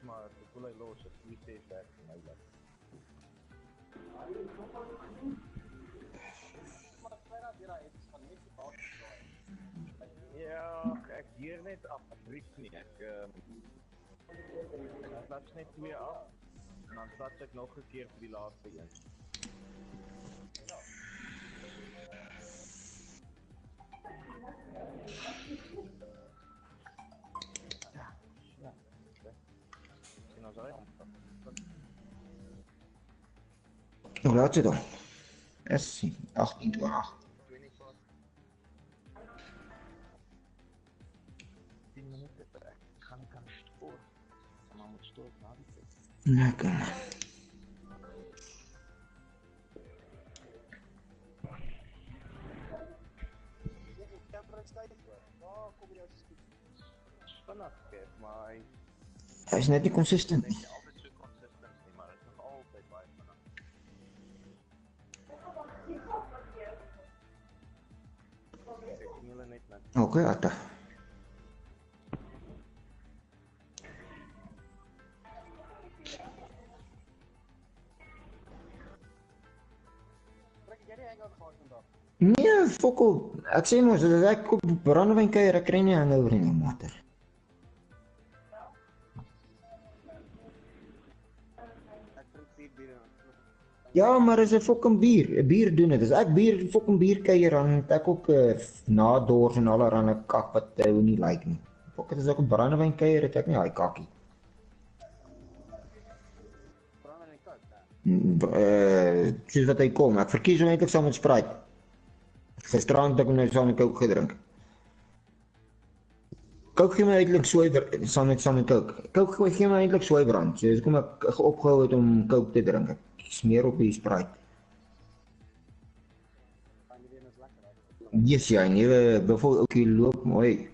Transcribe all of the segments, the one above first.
maar ik wil hij los, het is niet werk voor mij. Ja, ek hier net af, ek riep nie, ek plats net 2 af, en dan plats ek nog 'n keer vir die laaste een. Ja, sien ons uit. Hoe laat is het dan? Is 18:20. 10 minuten, ek gaan stoor. Maar moet stoor na die tyd. Lekker man. Maar hij is net niet consistent. Hij is altijd zo consistent, maar het is nog altijd baie vinnig. Ek sien julle net met. Oké, Atta. Nee, fokol. Ek sê mos, as ek op brandewyn kuier, ek kry nie hangover nie, mater. Ja, maar is 'n fucking bier. 'n Bier doen dit. As ek fucking bier kuier, dan het ek ook nadors en allerlei kak wat ou nie like nie. Fok, as ek op brandewyn kuier, het ek nie daai kakkie. Soos wat hy kom. Ek verkies hom eintlik saam met Sprite. Gisterand het ek nou saam met Coke gedrink. Coke gee my eintlik swyber saam met Coke. Coke gee my eintlik swybrand. So dis kom ek opgehou het om Coke te drink. Ek smeer op die Sprite. Yes, ja, nuwe buffel ouetjie loop mooi.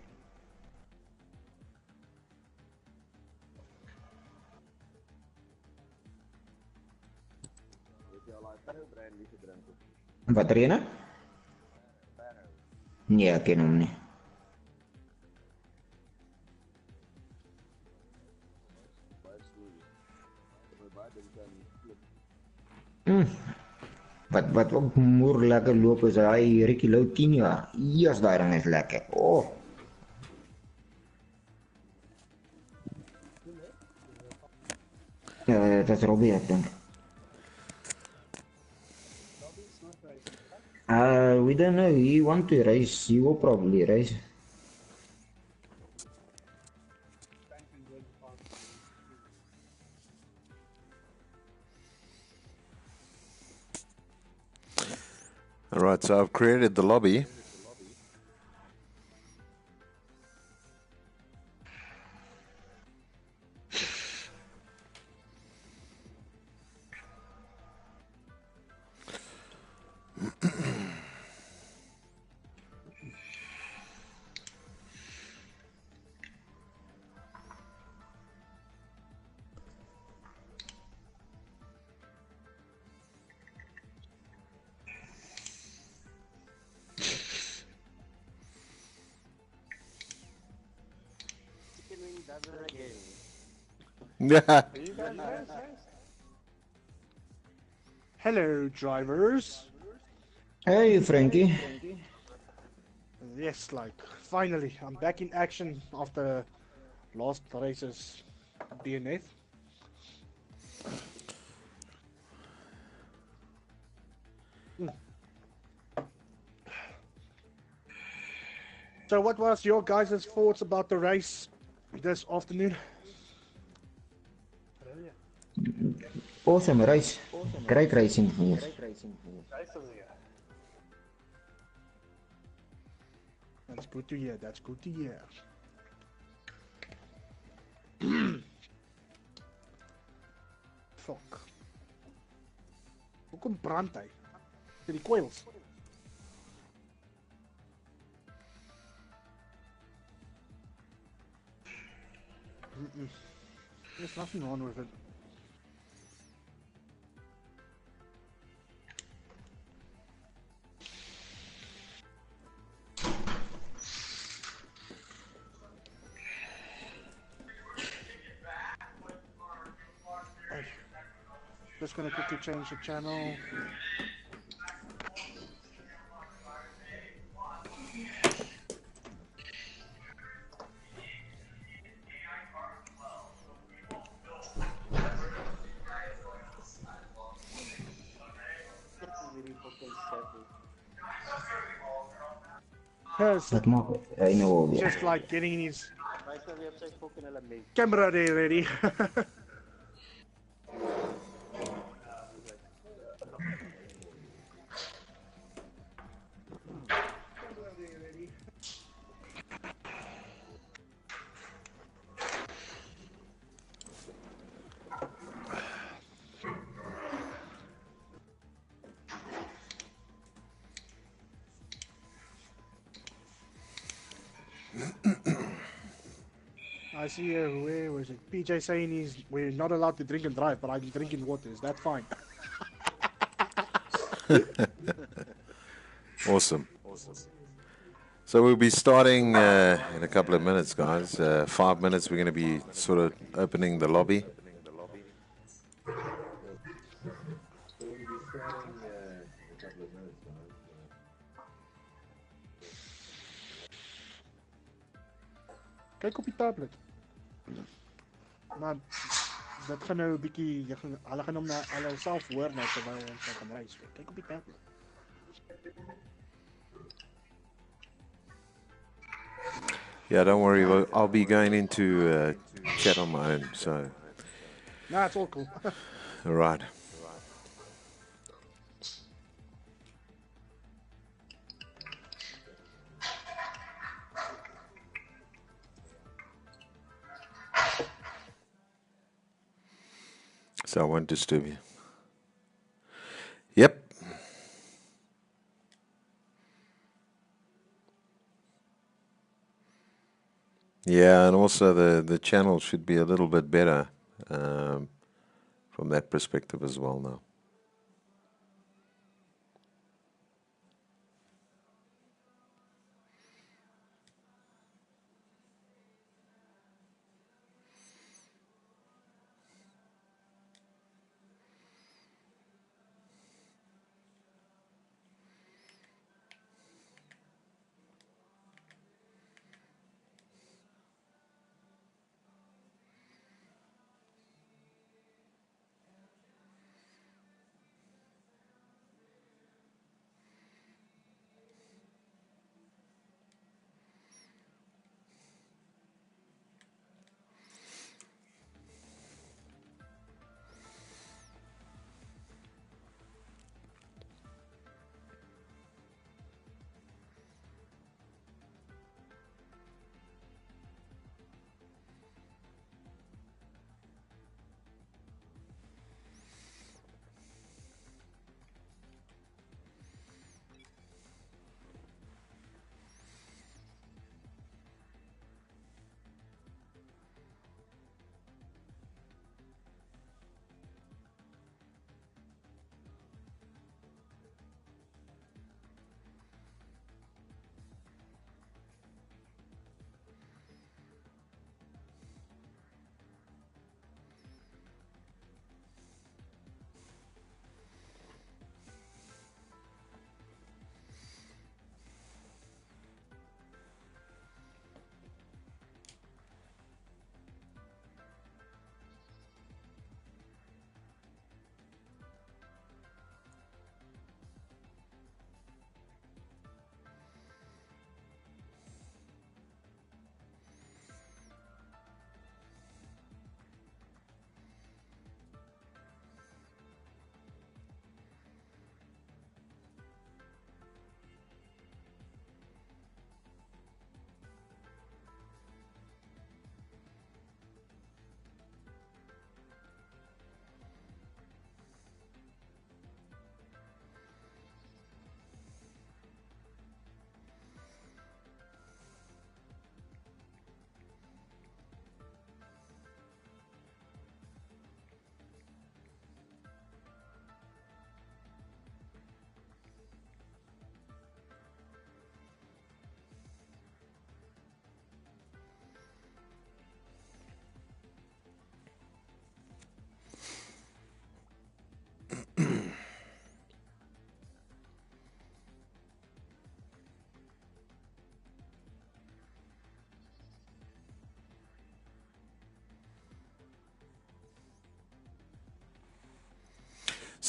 Wat rene? Nee, ek ken hom nie. Wat ook moer lekker loop is hy Ricky Lou 10 jaar. Yes, daai ding is lekker. Oh. Ja, dat is Robbie, ek dink. We don't know. He want to race. He will probably race. Alright, so I've created the lobby. Yeah. Hello, drivers. Hey, Frankie. Yes, like, finally, I'm back in action after last race's DNF. So what was your guys' thoughts about the race this afternoon? Awesome race. Great racing here. That's good to hear, that's good to hear. Fuck. Hoekom brand hy? Die coils. There's nothing wrong with it. Just gonna quickly change the channel. Yes, Wat maak hy nou alweer? just like getting his Hy sê weer sy fucking element. camera there ready. I see where was it? PJ saying we're not allowed to drink and drive, but I'm drinking water. Is that fine? Awesome. So we'll be starting in a couple of minutes, guys. 5 minutes, we're going to be sort of opening the lobby. Kyk op die tablet. Maar dit gaan nou 'n bietjie hulle gaan hom nou hulle self hoor nou terwyl ons gaan reis. Kyk op die tablet. Yeah, don't worry. I'll be going into chat on my own. So, Nah, it's all cool. all right. So I won't disturb you. Yep. Yeah, and also the channel should be a little bit better from that perspective as well now.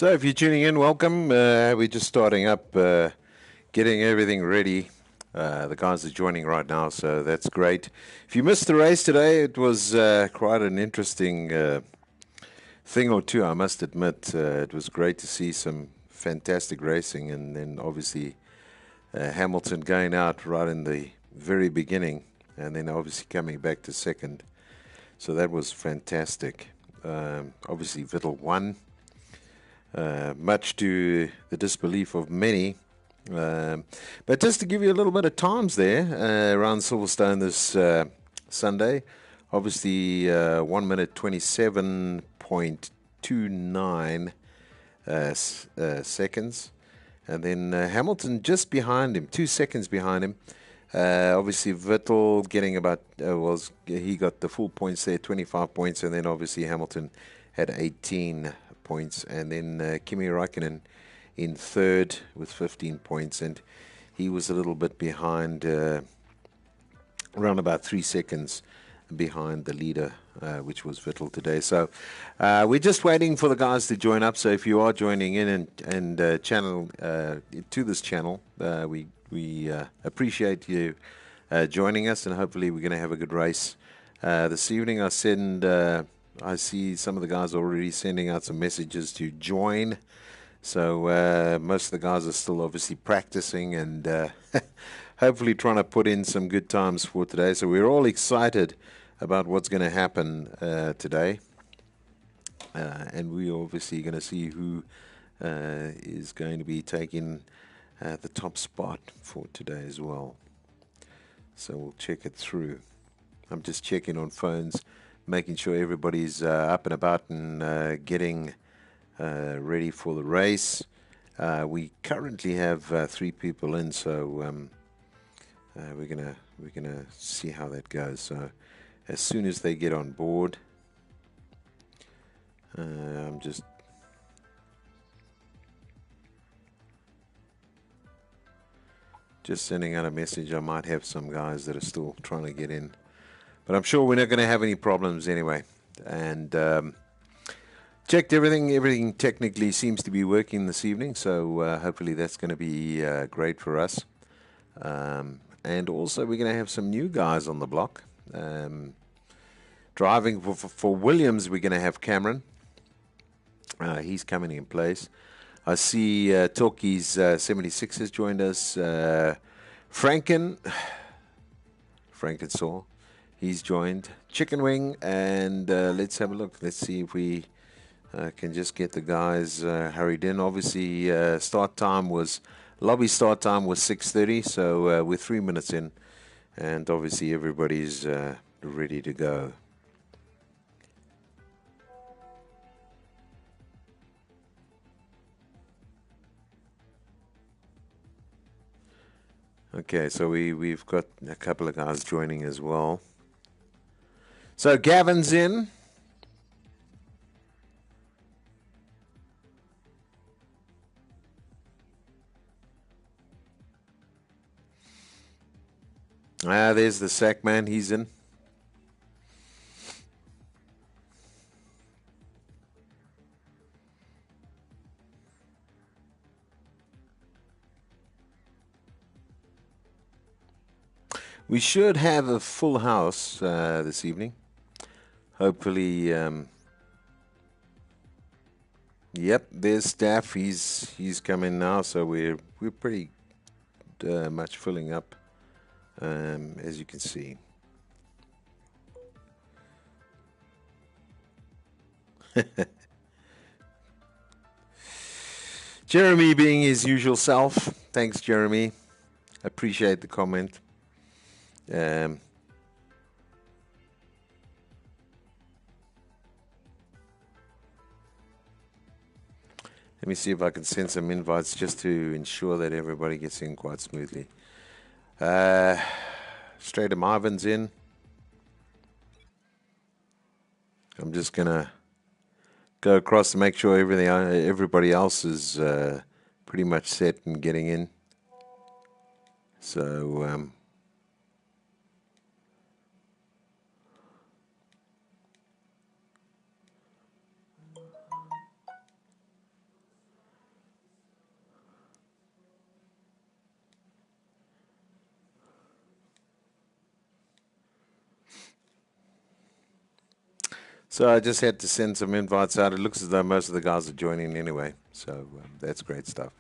So if you're tuning in, welcome. We're just starting up, getting everything ready. The guys are joining right now, so that's great. If you missed the race today, it was quite an interesting thing or two, I must admit. It was great to see some fantastic racing, and then obviously Hamilton going out right in the very beginning, and then obviously coming back to second. So that was fantastic. Obviously, Vettel won. Much to the disbelief of many. But just to give you a little bit of times there around Silverstone this Sunday, obviously 1 minute 27.29 seconds. And then Hamilton just behind him, 2 seconds behind him. Obviously, Vettel getting about, he got the full points there, 25 points, and then obviously Hamilton had 18 points, and then Kimi Räikkönen in third with 15 points, and he was a little bit behind, around about 3 seconds behind the leader, which was Vettel today. So we're just waiting for the guys to join up. So if you are joining in and channel to this channel, we appreciate you joining us, and hopefully we're going to have a good race this evening. I see some of the guys already sending out some messages to join. So most of the guys are still obviously practicing and hopefully trying to put in some good times for today. So we're all excited about what's going to happen today. And we're obviously going to see who is going to be taking the top spot for today as well. So we'll check it through. I'm just checking on phones, making sure everybody's up and about and getting ready for the race. We currently have 3 people in, so we're gonna see how that goes. So as soon as they get on board, I'm just sending out a message. I might have some guys that are still trying to get in, but I'm sure we're not going to have any problems anyway. And checked everything. Everything technically seems to be working this evening, so hopefully that's going to be great for us. And also we're going to have some new guys on the block. Driving for Williams, we're going to have Cameron. He's coming in place. I see Torquay's 76 has joined us. Frankensaw, he's joined. Chicken Wing, and let's have a look. Let's see if we can just get the guys hurried in. Obviously, lobby start time was 6:30, so we're 3 minutes in, and obviously everybody's ready to go. Okay, so we've got a couple of guys joining as well. So Gavin's in. There's the sack man. He's in. We should have a full house this evening. Hopefully, yep. There's Staff. He's coming now, so we're pretty much filling up, as you can see. Jeremy being his usual self. Thanks, Jeremy. Appreciate the comment. Let me see if I can send some invites just to ensure that everybody gets in quite smoothly. Straight Marvin's in. I'm just gonna go across to make sure everybody else is pretty much set and getting in. So So I just had to send some invites out. It looks as though most of the guys are joining anyway. So that's great stuff.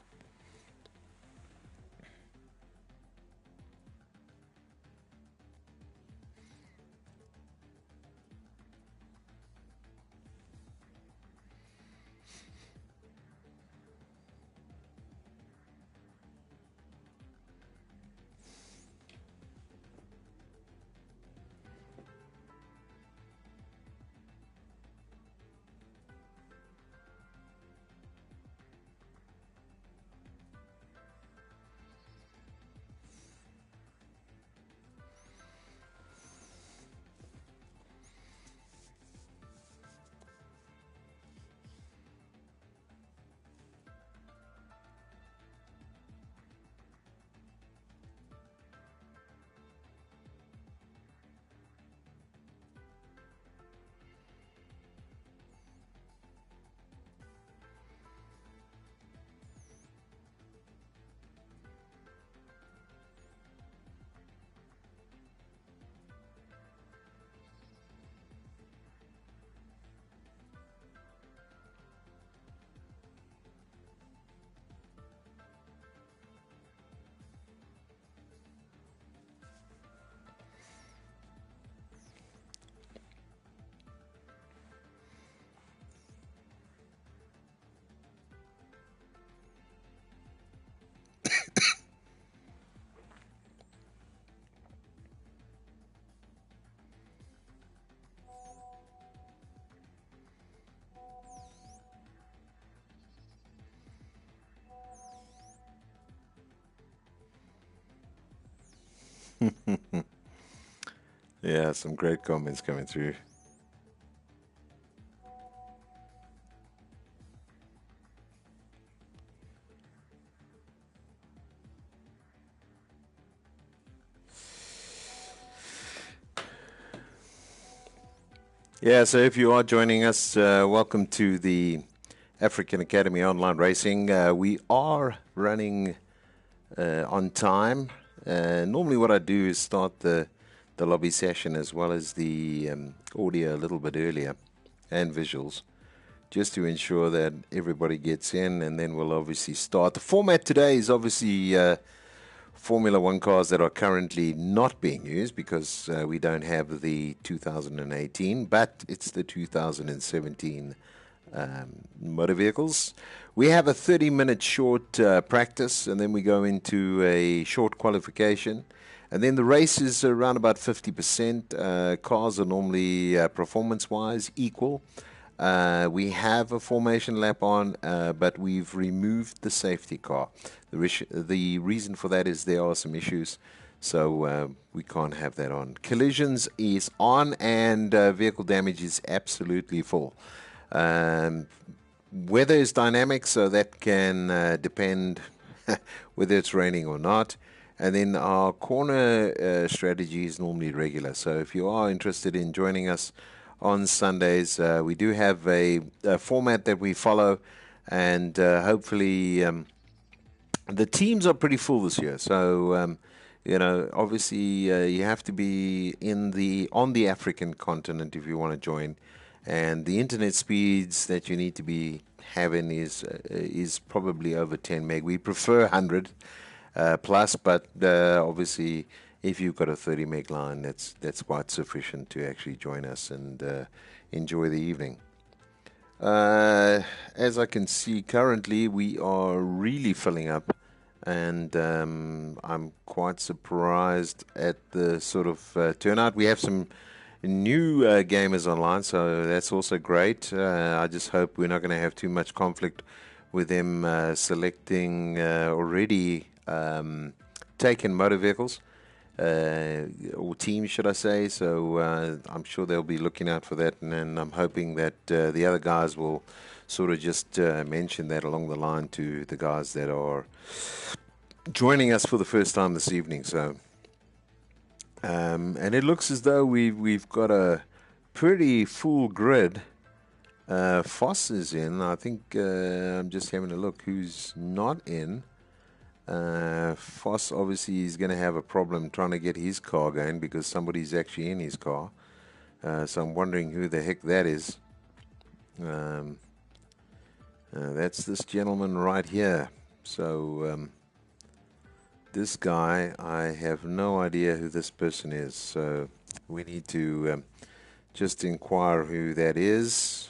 Yeah, some great comments coming through. Yeah, so if you are joining us, welcome to the African Academy Online Racing. We are running on time. Normally what I do is start the lobby session as well as the audio a little bit earlier and visuals, just to ensure that everybody gets in, and then we'll obviously start. The format today is obviously Formula One cars that are currently not being used because we don't have the 2018, but it's the 2017 motor vehicles. We have a 30-minute short practice, and then we go into a short qualification. And then the race is around about 50%. Cars are normally performance-wise equal. We have a formation lap on, but we've removed the safety car. The reason for that is there are some issues, so we can't have that on. Collisions is on, and vehicle damage is absolutely full. Weather is dynamic, so that can depend whether it's raining or not. And then our corner strategy is normally regular. So if you are interested in joining us on Sundays, we do have a format that we follow, and hopefully the teams are pretty full this year. So obviously you have to be on the African continent if you want to join, and the internet speeds that you need to be having is probably over 10 meg. We prefer 100 plus, but obviously if you've got a 30 meg line, that's quite sufficient to actually join us and enjoy the evening. As I can see currently, we are really filling up, and I'm quite surprised at the sort of turnout. We have some new gamers online, so that's also great. I just hope we're not going to have too much conflict with them selecting already taken motor vehicles, or teams, should I say. So I'm sure they'll be looking out for that, and I'm hoping that the other guys will sort of just mention that along the line to the guys that are joining us for the first time this evening. So and it looks as though we've got a pretty full grid. Foss is in. I think I'm just having a look who's not in. Foss obviously is going to have a problem trying to get his car going because somebody's actually in his car. So I'm wondering who the heck that is. That's this gentleman right here. So this guy, I have no idea who this person is. So we need to just inquire who that is,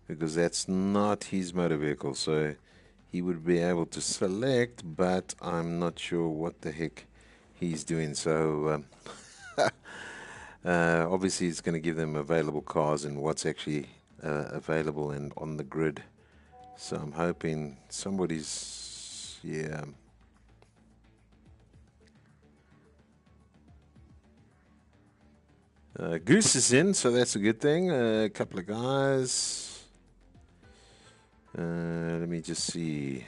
because that's not his motor vehicle. So he would be able to select, but I'm not sure what the heck he's doing. So obviously it's going to give them available cars and what's actually available and on the grid. So I'm hoping somebody's, yeah. Goose is in, so that's a good thing. A couple of guys. Let me just see.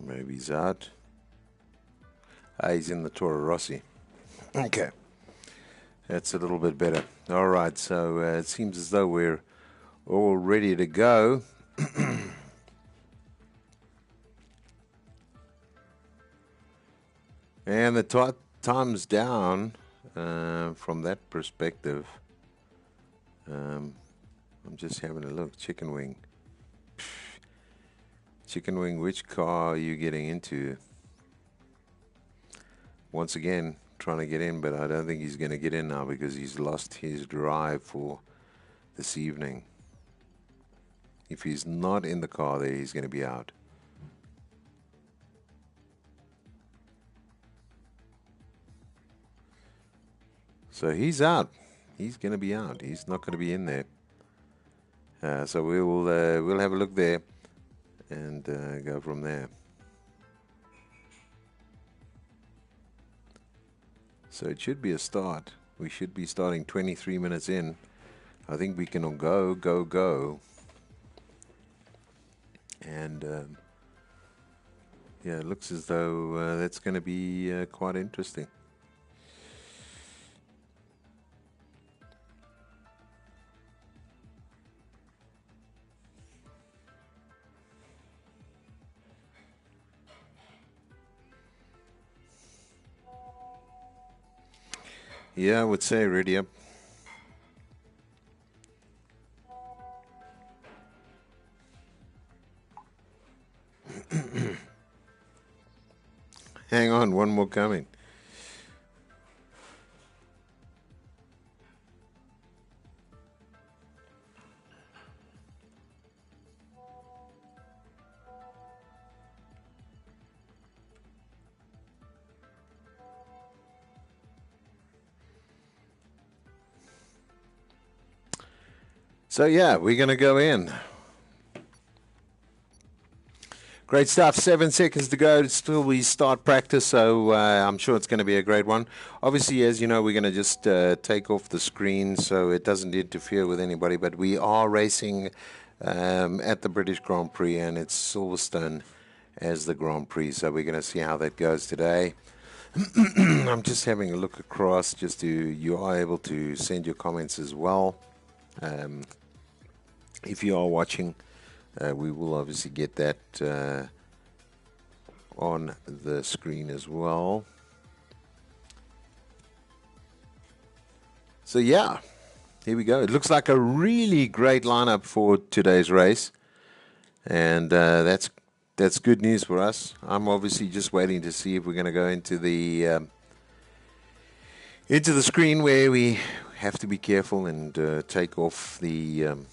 Maybe he's out. He's in the Toro Rossi. Okay. That's a little bit better. All right, so it seems as though we're all ready to go. And the time's down from that perspective. I'm just having a look. Chicken wing. Chicken wing, which car are you getting into? Once again, trying to get in, but I don't think he's going to get in now because he's lost his drive for this evening. If he's not in the car there, he's going to be out. So he's out. He's going to be out. He's not going to be in there. So we'll have a look there and go from there. So it should be a start. We should be starting 23 minutes in. I think we can all go. And yeah, it looks as though that's going to be quite interesting. Yeah, I would say ready up. Hang on, one more coming. So yeah, we're going to go in. Great stuff. 7 seconds to go. Still we start practice, so I'm sure it's going to be a great one. Obviously, as you know, we're going to just take off the screen so it doesn't interfere with anybody, but we are racing at the British Grand Prix, and it's Silverstone as the Grand Prix, so we're going to see how that goes today. I'm just having a look across just to, you are able to send your comments as well. If you are watching, we will obviously get that on the screen as well. So yeah, here we go. It looks like a really great lineup for today's race, and that's good news for us. I'm obviously just waiting to see if we're going to go into the screen where we have to be careful and take off the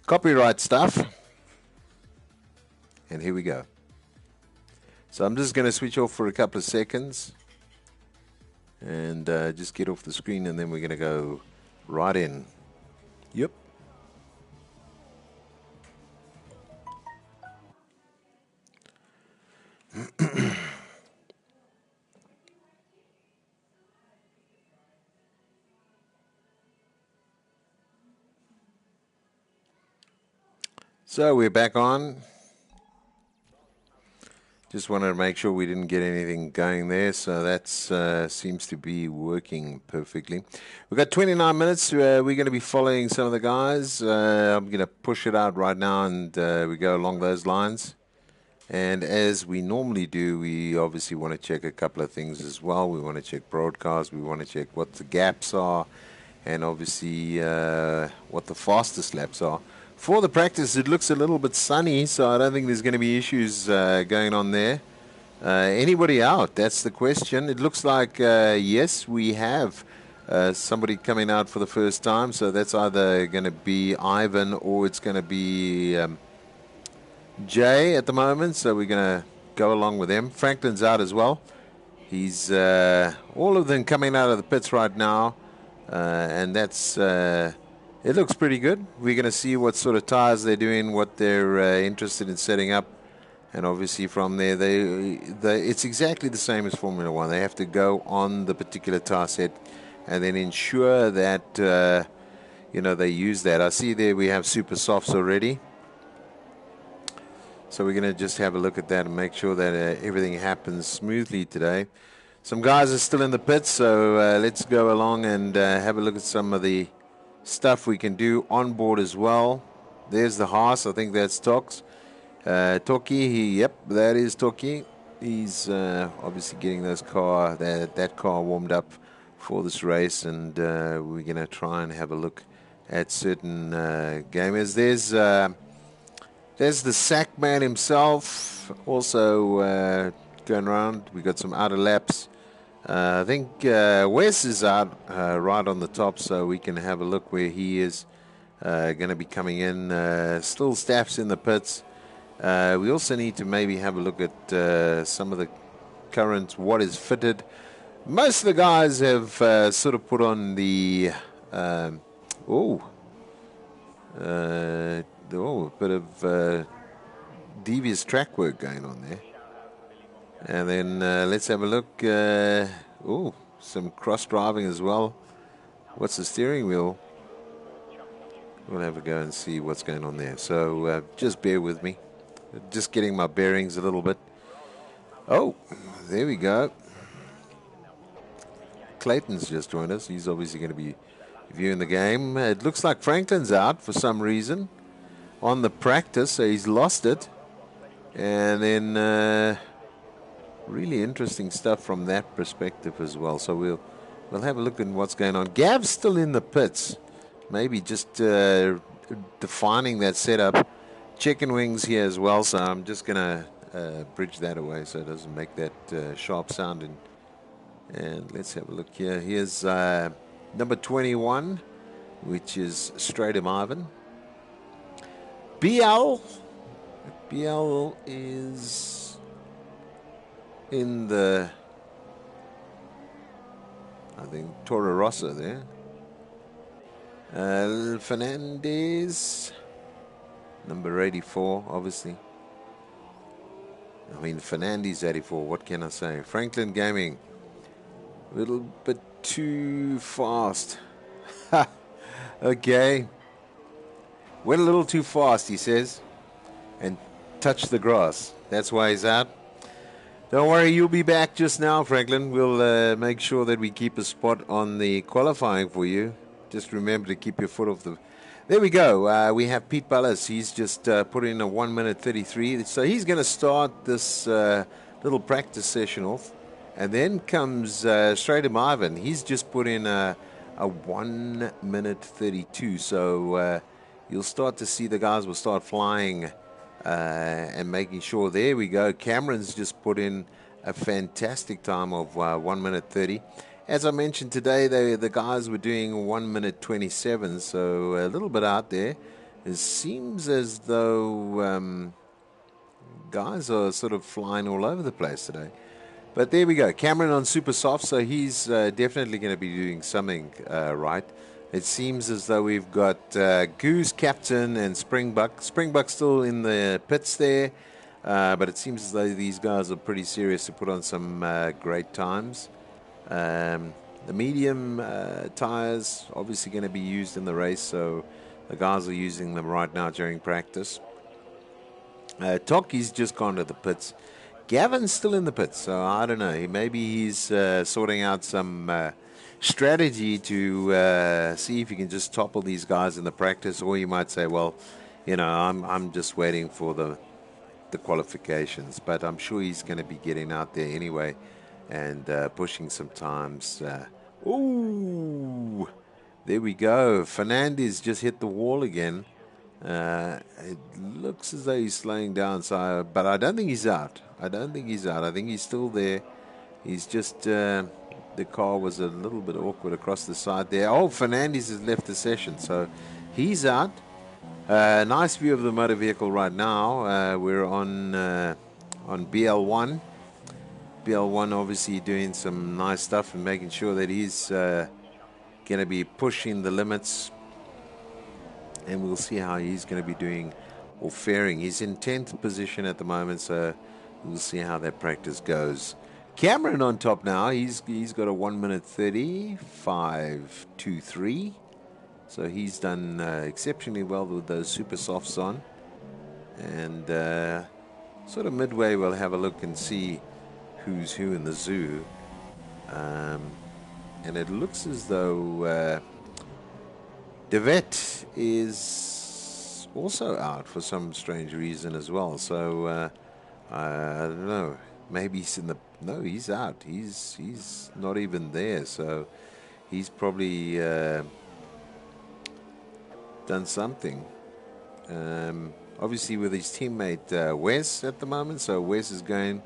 copyright stuff. And here we go. So I'm just going to switch off for a couple of seconds. and just get off the screen, and then we're going to go right in. Yep. So we're back on. Just wanted to make sure we didn't get anything going there, so that seems to be working perfectly. We've got 29 minutes. We're going to be following some of the guys. I'm going to push it out right now, and we go along those lines. And as we normally do, we obviously want to check a couple of things as well. We want to check broadcast. We want to check what the gaps are, and obviously what the fastest laps are. For the practice, it looks a little bit sunny, so I don't think there's going to be issues going on there. Anybody out? That's the question. It looks like, yes, we have somebody coming out for the first time, so that's either going to be Ivan or it's going to be Jay at the moment, so we're going to go along with them. Franklin's out as well. He's all of them coming out of the pits right now, and that's... it looks pretty good. We're going to see what sort of tires they're doing, what they're interested in setting up. And obviously from there, it's exactly the same as Formula One. They have to go on the particular tire set and then ensure that, they use that. I see there we have super softs already. So we're going to just have a look at that and make sure that everything happens smoothly today. Some guys are still in the pits, so let's go along and have a look at some of the stuff we can do on board as well. There's the Haas. I think that's Toki. Yep, that is Toki. He's obviously getting that car warmed up for this race, and we're going to try and have a look at certain gamers. There's the sack man himself, also going around. We got some outer laps. I think Wes is out right on the top, so we can have a look where he is going to be coming in. Still staff's in the pits. We also need to maybe have a look at some of the current, what is fitted. Most of the guys have sort of put on the a bit of devious track work going on there. And then let's have a look. Some cross driving as well. What's the steering wheel? We'll have a go and see what's going on there. So just bear with me. Just getting my bearings a little bit. Oh, there we go. Clayton's just joined us. He's obviously going to be viewing the game. It looks like Franklin's out for some reason on the practice, so he's lost it. And then... really interesting stuff from that perspective as well. So we'll have a look at what's going on. Gav's still in the pits, maybe just defining that setup. Chicken wings here as well, so I'm just going to bridge that away so it doesn't make that sharp sound. And let's have a look here. Here's number 21, which is Stratum Ivan. BL is... in the, I think, Toro Rosso there. Fernandez, number 84, obviously. I mean, Fernandez 84, what can I say? Franklin Gaming, a little bit too fast. Okay. Went a little too fast, he says, and touched the grass. That's why he's out. Don't worry, you'll be back just now, Franklin. We'll make sure that we keep a spot on the qualifying for you. Just remember to keep your foot off the... There we go. We have Pete Ballas. He's just put in a 1 minute 33. So he's going to start this little practice session off. And then comes Stratum Ivan. He's just put in a 1 minute 32. So you'll start to see the guys will start flying and making sure. There we go. Cameron's just put in a fantastic time of 1 minute 30. As I mentioned today, the guys were doing 1 minute 27, so a little bit out there. It seems as though guys are sort of flying all over the place today. But there we go. Cameron on super soft, so he's definitely going to be doing something right. It seems as though we've got Goose, Captain, and Springbuck. Springbuck still in the pits there, but it seems as though these guys are pretty serious to put on some great times. The medium tires obviously going to be used in the race, so the guys are using them right now during practice. Toki's just gone to the pits. Gavin's still in the pits, so I don't know. Maybe he's sorting out some strategy to see if he can just topple these guys in the practice, or you might say, well, I'm just waiting for the qualifications. But I'm sure he's going to be getting out there anyway and pushing some times. Ooh, there we go. Fernandez just hit the wall again. It looks as though he's slowing down, but I don't think he's out. I think he's still there. He's just the car was a little bit awkward across the side there. Oh, Fernandez has left the session, so he's out. Nice view of the motor vehicle right now. We're on BL1. BL1 obviously doing some nice stuff and making sure that he's going to be pushing the limits. And we'll see how he's going to be doing or faring. He's in 10th position at the moment, so we'll see how that practice goes. Cameron on top now. He's got a 1 minute 30.523. So he's done exceptionally well with those super softs on. And sort of midway, we'll have a look and see who's who in the zoo. And it looks as though DeVette is also out for some strange reason as well. So I don't know. Maybe he's in the... No, he's out. He's not even there. So he's probably done something. Obviously with his teammate Wes at the moment. So Wes is going...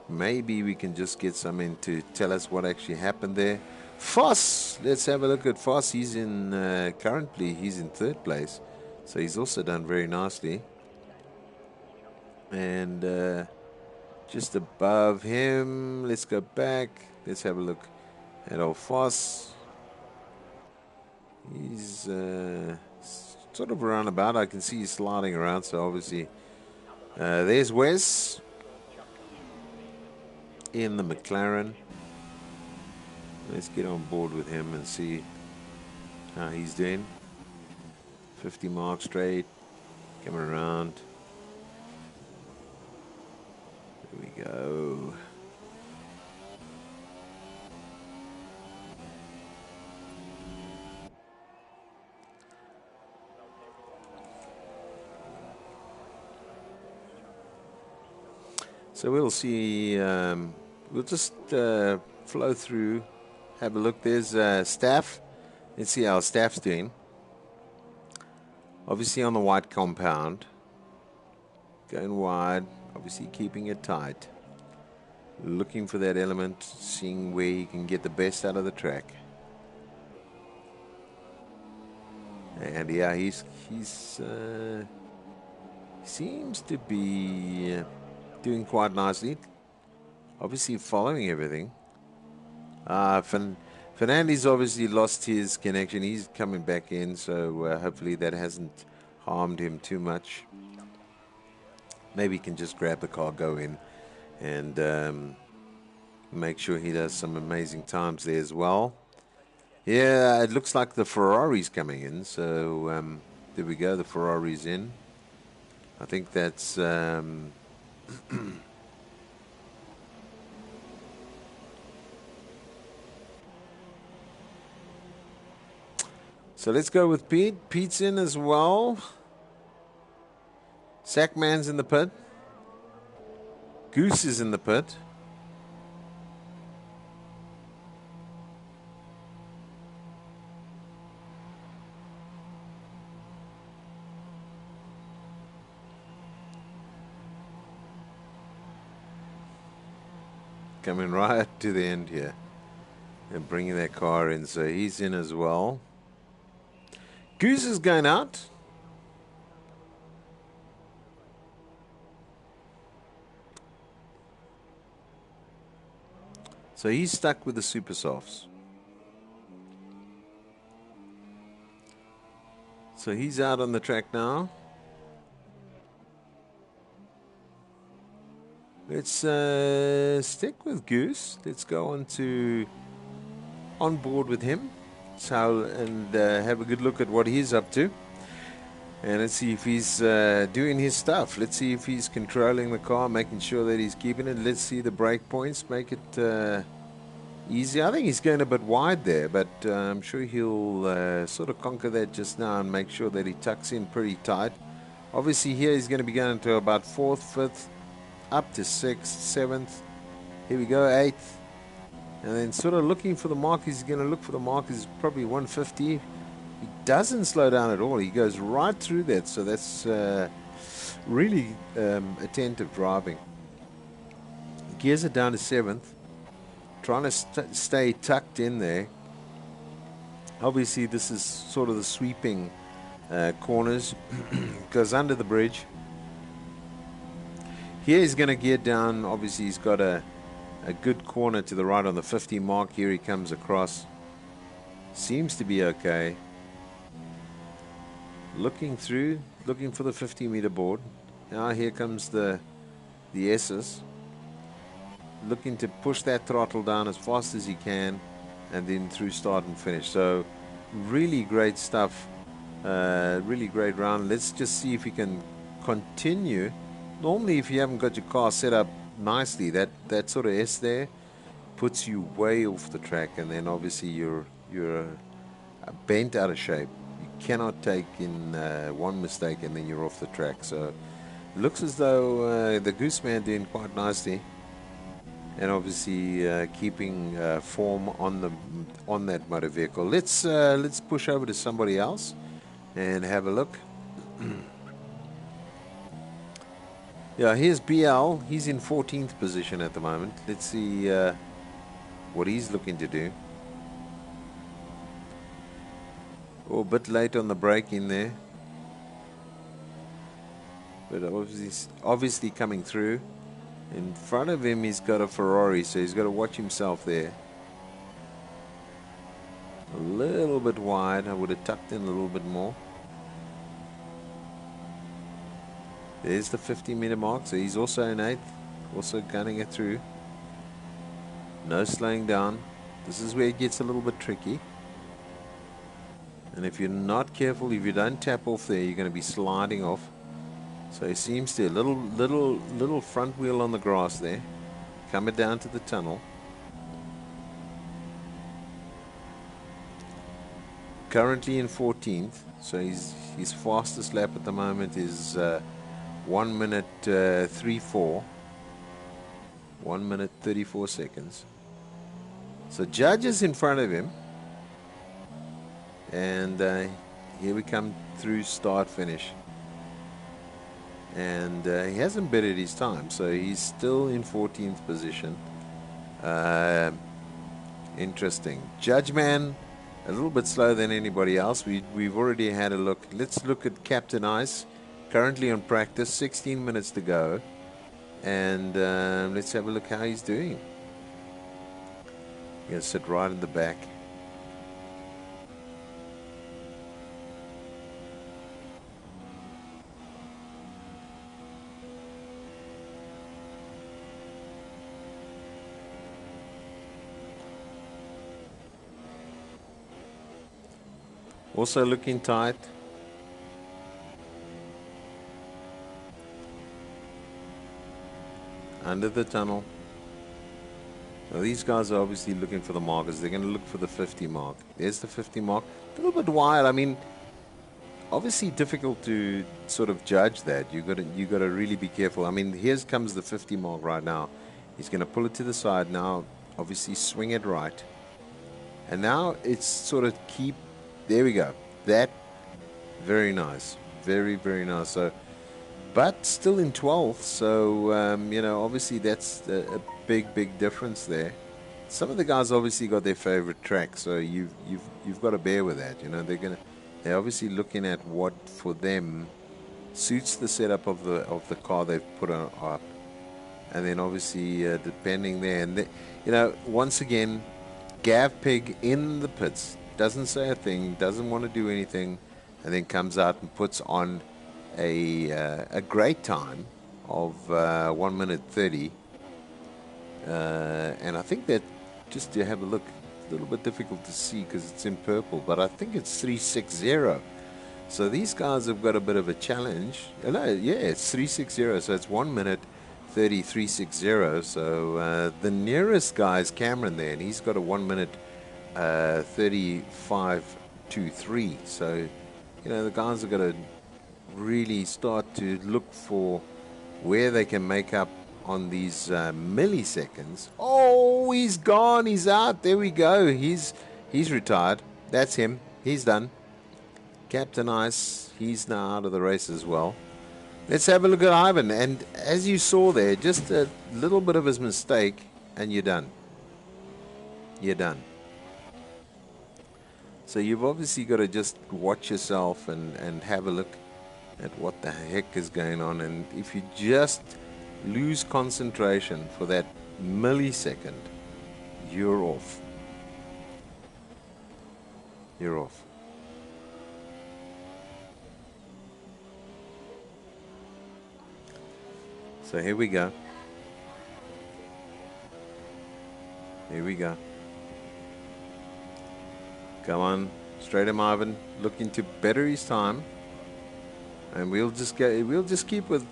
Maybe we can just get someone to tell us what actually happened there. Foss, let's have a look at Foss. He's currently he's in 3rd place, so he's also done very nicely. And just above him, let's go back. Let's have a look at old Foss. He's sort of around about. I can see he's sliding around, so obviously there's Wes in the McLaren. Let's get on board with him and see how he's doing. 50 mark straight, coming around. There we go. So we'll see, we'll just flow through. Have a look. There's Staff. Let's see how Staff's doing. Obviously on the white compound. Going wide. Obviously keeping it tight. Looking for that element. Seeing where he can get the best out of the track. And yeah, he's seems to be doing quite nicely. Obviously following everything. Fernandez obviously lost his connection. He's coming back in, so hopefully that hasn't harmed him too much. Maybe he can just grab the car, go in, and make sure he does some amazing times there as well. Yeah, it looks like the Ferrari's coming in, so there we go. The Ferrari's in. I think that's... So let's go with Pete. Pete's in as well. Sackman's in the pit. Goose is in the pit. Coming right to the end here. And bringing that car in. So he's in as well. Goose is going out. So he's stuck with the super softs. So he's out on the track now. Let's stick with Goose. Let's go on board with him. So and have a good look at what he's up to. And let's see if he's doing his stuff. Let's see if he's controlling the car, making sure that he's keeping it. Let's see the brake points, make it easy. I think he's going a bit wide there, but I'm sure he'll sort of conquer that just now and make sure that he tucks in pretty tight. Obviously here he's going to be going to about 4th, 5th, up to 6th, 7th. Here we go, 8th. And then sort of looking for the mark. He's going to look for the mark is probably 150. He doesn't slow down at all. He goes right through that. So that's really attentive driving. Gears it down to 7th. Trying to stay tucked in there. Obviously, this is sort of the sweeping corners. Goes under the bridge. Here he's going to gear down. Obviously, he's got a good corner to the right on the 50 mark. Here he comes across. Seems to be okay. Looking through, looking for the 50-meter board. Now here comes the S's. Looking to push that throttle down as fast as he can, and then through start and finish. So really great stuff. Really great round. Let's just see if he can continue. Normally, if you haven't got your car set up nicely, that sort of S there puts you way off the track, and then obviously you're bent out of shape. You cannot take in one mistake and then you're off the track. So it looks as though the Gooseman doing quite nicely, and obviously keeping form on that motor vehicle. Let's push over to somebody else and have a look. Yeah, here's BL. He's in 14th position at the moment. Let's see what he's looking to do. Oh, a bit late on the brake in there, but obviously coming through. In front of him he's got a Ferrari, so he's got to watch himself there. A little bit wide. I would have tucked in a little bit more. There's the 50-meter mark, so he's also in 8th, also gunning it through. No slowing down. This is where it gets a little bit tricky. And if you're not careful, if you don't tap off there, you're going to be sliding off. So he seems to, little front wheel on the grass there. Coming down to the tunnel. Currently in 14th, so his fastest lap at the moment is 1 minute 34. 1 minute 34 seconds. So Judge is in front of him. And here we come through start finish. And he hasn't bettered his time, so he's still in 14th position. Interesting. Judge Man, a little bit slower than anybody else. We've already had a look. Let's look at Captain Ice. Currently on practice, 16 minutes to go. And let's have a look how he's doing. He's going to sit right in the back. Also looking tight. Under the tunnel. Now these guys are obviously looking for the markers. They're going to look for the 50 mark. There's the 50 mark. A little bit wild. I mean, obviously difficult to sort of judge that. You got to really be careful. I mean, here comes the 50 mark right now. He's going to pull it to the side now. Obviously swing it right. And now it's sort of keep. There we go. That, very nice. Very, very nice. So, but still in 12th. So, you know, obviously that's a big difference there. Some of the guys obviously got their favorite track. So you've got to bear with that. You know, they're obviously looking at what for them suits the setup of the car they've put on up. and then obviously depending there. And once again, Gav Pig in the pits, doesn't say a thing, doesn't want to do anything, and then comes out and puts on a great time of 1 minute 30. And I think that, just to have a look, it's a little bit difficult to see because it's in purple, but I think it's 360. So these guys have got a bit of a challenge. No, yeah, it's 360, so it's 1 minute 30, 360. So the nearest guy is Cameron there, and he's got a 1 minute 35.23. So, the guys are going to really start to look for where they can make up on these milliseconds. Oh, he's gone. He's out. There we go. He's retired. That's him. He's done. Captain Ice, he's now out of the race as well. Let's have a look at Ivan. And as you saw there, just a little bit of his mistake, and you're done. You're done. So you've obviously got to just watch yourself and have a look at what the heck is going on. And if you just lose concentration for that millisecond, you're off. You're off. So here we go. Here we go. Come on, straight him, Ivan, looking to better his time. And we'll just keep with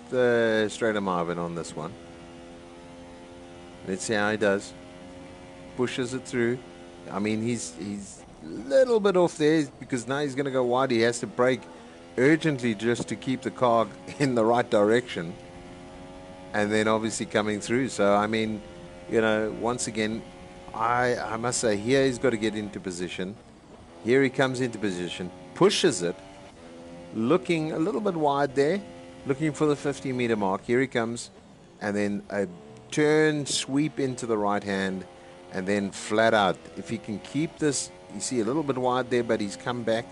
Straighter Marvin on this one. Let's see how he does. Pushes it through. I mean, he's a little bit off there because now he's going to go wide. He has to brake urgently just to keep the car in the right direction. And then obviously coming through. So, I mean, once again, I must say, here he's got to get into position. Here he comes into position, pushes it. Looking a little bit wide there, looking for the 50-meter mark. Here he comes, and then a turn, sweep into the right hand, and then flat out. If he can keep this, you see a little bit wide there, but he's come back.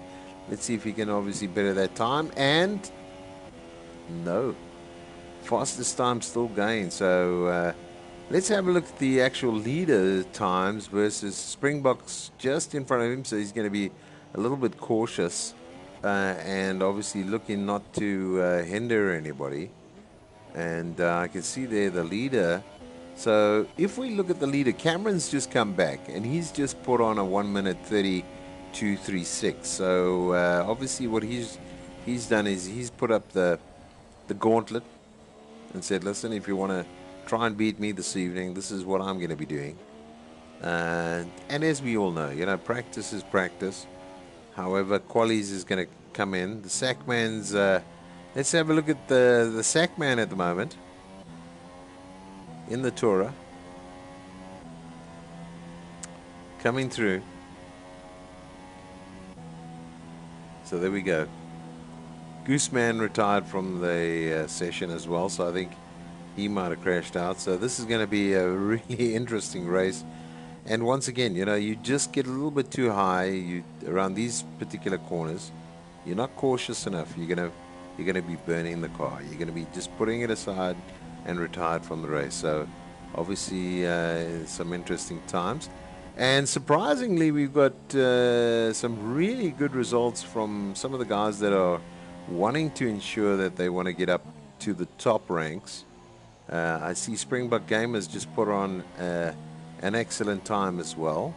Let's see if he can obviously better that time. And no, fastest time still going. So let's have a look at the actual leader times versus Springbok's just in front of him. So he's going to be a little bit cautious. And obviously looking not to hinder anybody. And I can see there the leader. So if we look at the leader, Cameron's just come back and he's just put on a 1 minute 32.36. So obviously what he's done is he's put up the gauntlet and said, listen, if you want to try and beat me this evening, this is what I'm going to be doing. And as we all know, practice is practice. However, Qualies is going to come in. The Sackman's, let's have a look at the Sackman at the moment. In the Tourer. Coming through. So there we go. Gooseman retired from the session as well, so I think he might have crashed out. So this is going to be a really interesting race. And once again, you just get a little bit too high around these particular corners. You're not cautious enough. You're gonna be burning the car. You're gonna be just putting it aside and retired from the race. So obviously some interesting times. And surprisingly, we've got some really good results from some of the guys that are wanting to ensure that they want to get up to the top ranks. I see Springbok Gamers just put on an excellent time as well.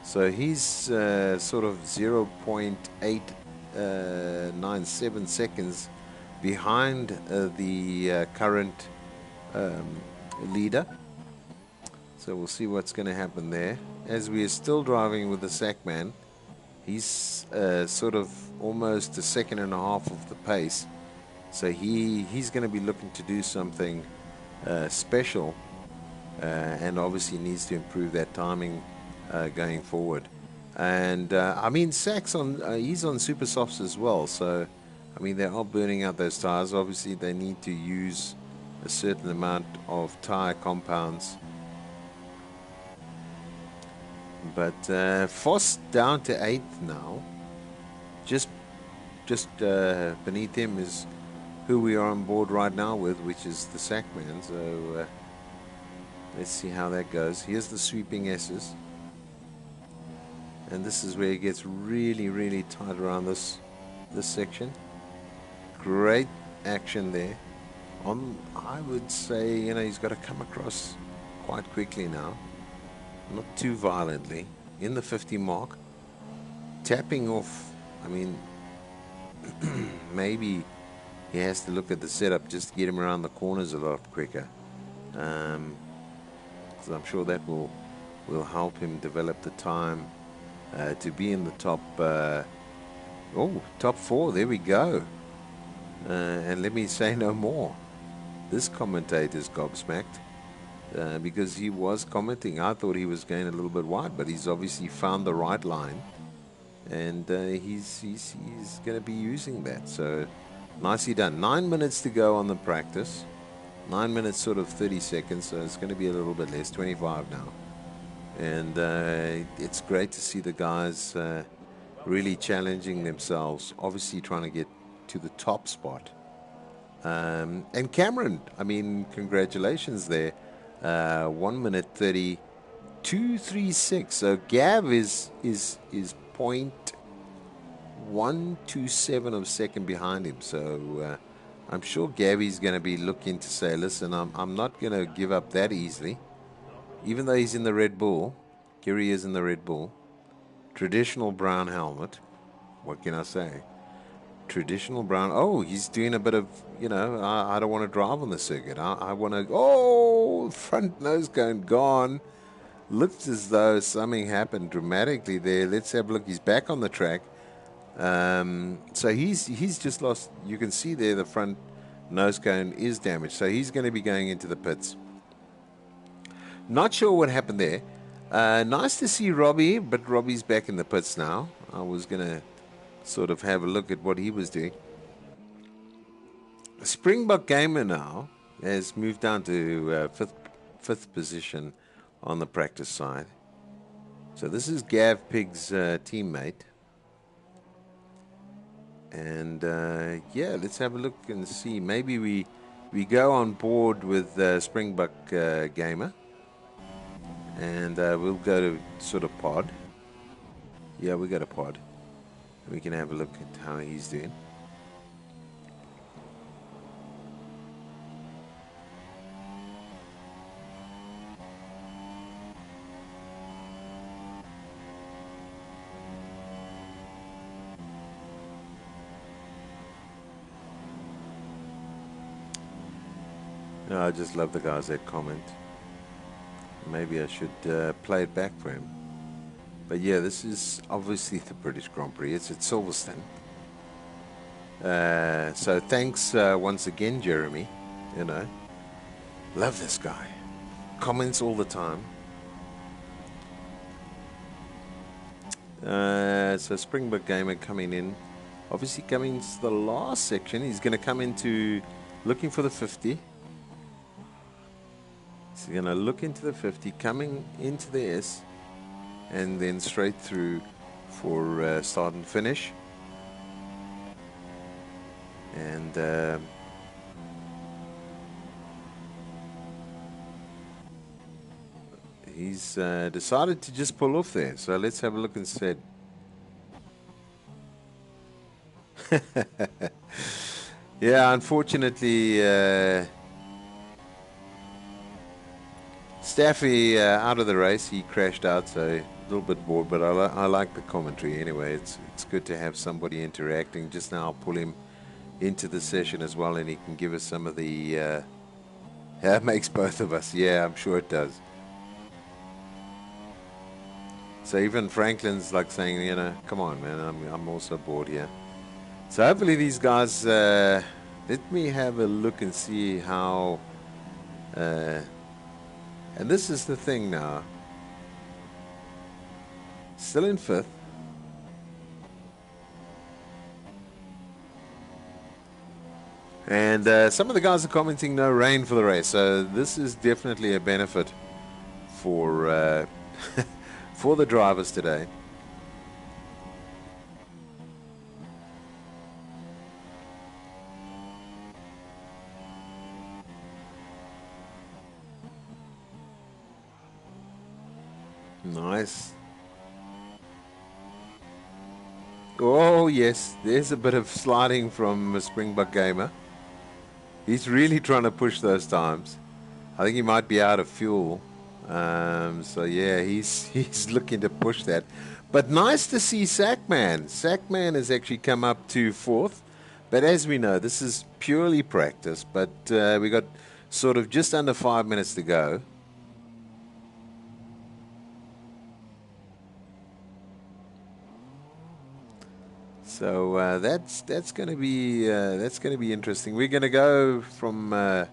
So he's sort of 0.897 seconds behind the current leader. So we'll see what's going to happen there. As we are still driving with the Sackman, he's sort of almost a second and a half of the pace. So he's going to be looking to do something special. And obviously needs to improve that timing going forward. And I mean, Sachs he's on super softs as well. So I mean, they are burning out those tires. Obviously, they need to use a certain amount of tire compounds. But Voss down to 8th now. Just beneath him is who we are on board right now with, which is the Sackman. So let's see how that goes. Here's the sweeping S's. And this is where it gets really, really tight around this section. Great action there. I would say, he's got to come across quite quickly now. Not too violently. In the 50 mark. Tapping off, maybe he has to look at the setup just to get him around the corners a lot quicker. So I'm sure that will help him develop the time to be in the top top 4. There we go. And let me say no more. This commentator's gobsmacked because he was commenting. I thought he was going a little bit wide, but he's obviously found the right line, and he's going to be using that. So nicely done. 9 minutes to go on the practice. 9 minutes, sort of 30 seconds. So it's going to be a little bit less. 25 now, and it's great to see the guys really challenging themselves. Obviously, trying to get to the top spot. And Cameron, congratulations there. 1 minute 30.236. So Gav is 0.127 of a second behind him. So I'm sure Gavy's going to be looking to say, listen, I'm not going to give up that easily. Even though he's in the Red Bull, here he is in the Red Bull. Traditional brown helmet. What can I say? Traditional brown. Oh, he's doing a bit of, I don't want to drive on the circuit. I want to, front nose cone gone. Looks as though something happened dramatically there. Let's have a look. He's back on the track. So he's just lost. You can see there the front nose cone is damaged. So he's going to be going into the pits. Not sure what happened there. Nice to see Robbie, but Robbie's back in the pits now. I was going to sort of have a look at what he was doing. Springbok Gamer now has moved down to fifth position on the practice side. So this is Gav Pig's teammate. And let's have a look and see. Maybe we go on board with Springbok Gamer. And we'll go to sort of pod. Yeah, we got a pod. We can have a look at how he's doing. No, I just love the guys that comment. Maybe I should play it back for him. But yeah, this is obviously the British Grand Prix. It's at Silverstone. So thanks once again, Jeremy. Love this guy. Comments all the time. So Springbok Gamer coming in. Obviously coming to the last section. He's going to come into looking for the 50. He's going to look into the 50, coming into the S, and then straight through for start and finish. And he's decided to just pull off there. So let's have a look instead. Yeah, unfortunately, Staffy out of the race. He crashed out, so a little bit bored, but I like the commentary anyway. It's good to have somebody interacting. Just now I'll pull him into the session as well, and he can give us some of the it makes both of us. Yeah, I'm sure it does. So even Franklin's like saying, come on, man, I'm also bored here. So hopefully these guys, let me have a look and see how, and this is the thing now, still in fifth. And some of the guys are commenting no rain for the race, so this is definitely a benefit for for the drivers today. Nice. Oh, yes. There's a bit of sliding from Springbok Gamer. He's really trying to push those times. I think he might be out of fuel. So, yeah, he's looking to push that. But nice to see Sackman. Sackman has actually come up to fourth. But as we know, this is purely practice. But we got sort of just under 5 minutes to go. So that's going to be interesting. We're going to go from there.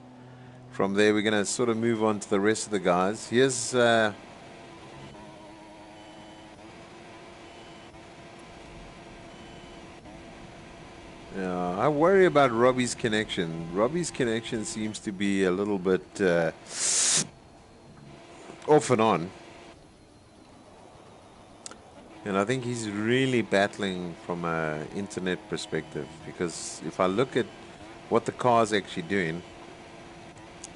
We're going to sort of move on to the rest of the guys. Here's I worry about Robbie's connection. Robbie's connection seems to be a little bit off and on. And I think he's really battling from an internet perspective, because if I look at what the car's actually doing,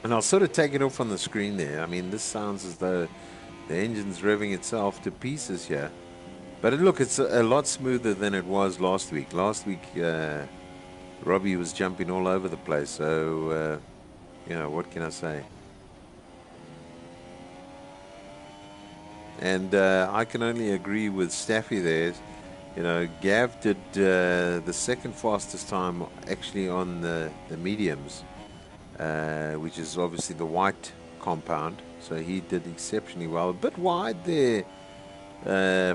and I'll sort of take it off on the screen there. I mean, this sounds as though the engine's revving itself to pieces here. But look, it's a lot smoother than it was last week. Last week, Robbie was jumping all over the place. So, what can I say? And I can only agree with Staffy there. Gav did the second fastest time actually on the mediums, which is obviously the white compound. So he did exceptionally well. A bit wide there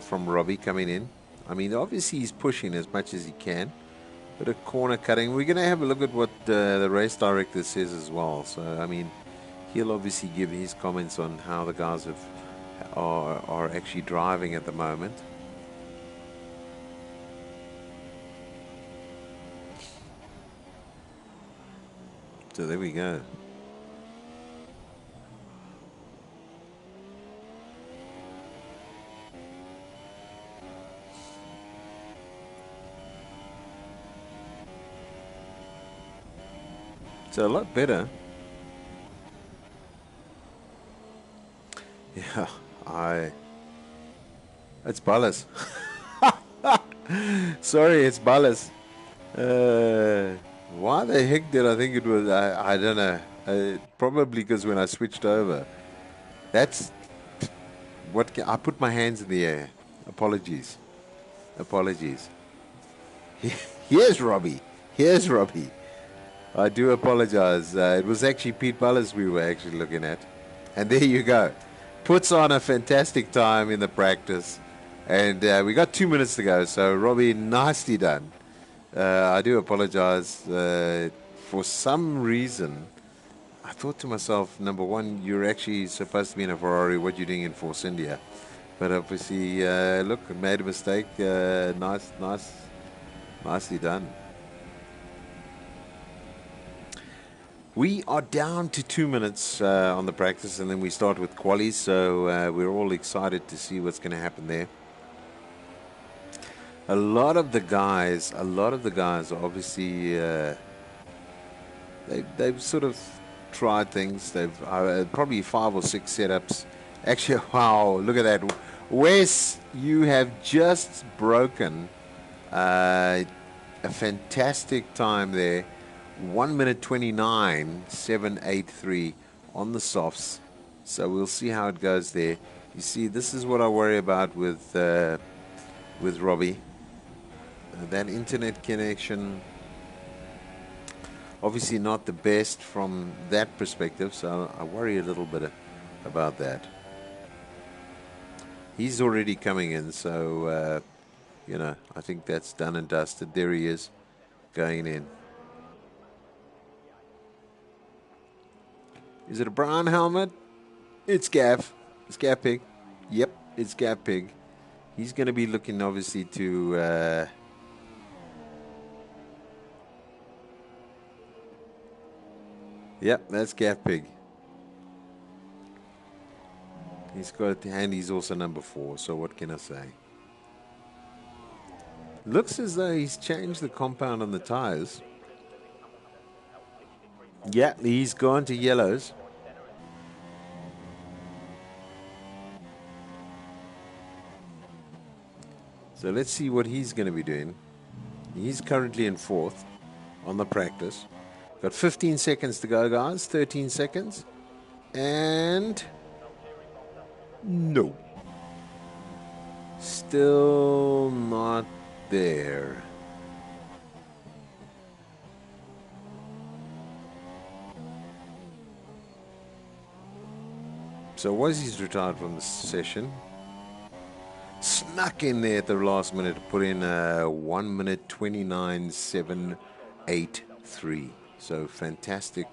from Robbie coming in. I mean, obviously he's pushing as much as he can. Bit of corner cutting. We're going to have a look at what the race director says as well. So, I mean, he'll obviously give his comments on how the guys are actually driving at the moment. So there we go. It's a lot better. Yeah, it's Ballas. Sorry, it's Ballas. Why the heck did I think it was? I don't know. Probably because when I switched over, that's what I put my hands in the air. Apologies. Here's Robbie. I do apologize. It was actually Pete Ballas we were actually looking at. And there you go. Puts on a fantastic time in the practice. And we got 2 minutes to go. So, Robbie, nicely done. I do apologize. For some reason, I thought to myself, number one, you're actually supposed to be in a Ferrari. What are you doing in Force India? But obviously, look, I made a mitake. Nicely done. We are down to 2 minutes on the practice, and then we start with qualies. So we're all excited to see what's going to happen there. A lot of the guys are obviously they've sort of tried things. They've probably 5 or 6 setups. Actually, wow! Look at that, Wes. You have just broken a fantastic time there. 1 minute 29.783 on the softs. So we'll see how it goes there. You see, this is what I worry about with Robbie. That internet connection, obviously not the best from that perspective. So I worry a little bit about that. He's already coming in, so I think that's done and dusted. There he is, going in. Is it a brown helmet? It's Gav. It's Gav Pig. Yep, it's Gav Pig. He's going to be looking, obviously, to... Yep, that's Gav Pig. He's got... And he's also number 4, so what can I say? Looks as though he's changed the compound on the tires. Yeah, he's gone to yellows. So let's see what he's going to be doing. He's currently in fourth on the practice. Got 15 seconds to go, guys. 13 seconds. And no. Still not there. So Wazzy's retired from the session. Snuck in there at the last minute to put in a 1 minute 29.783. So fantastic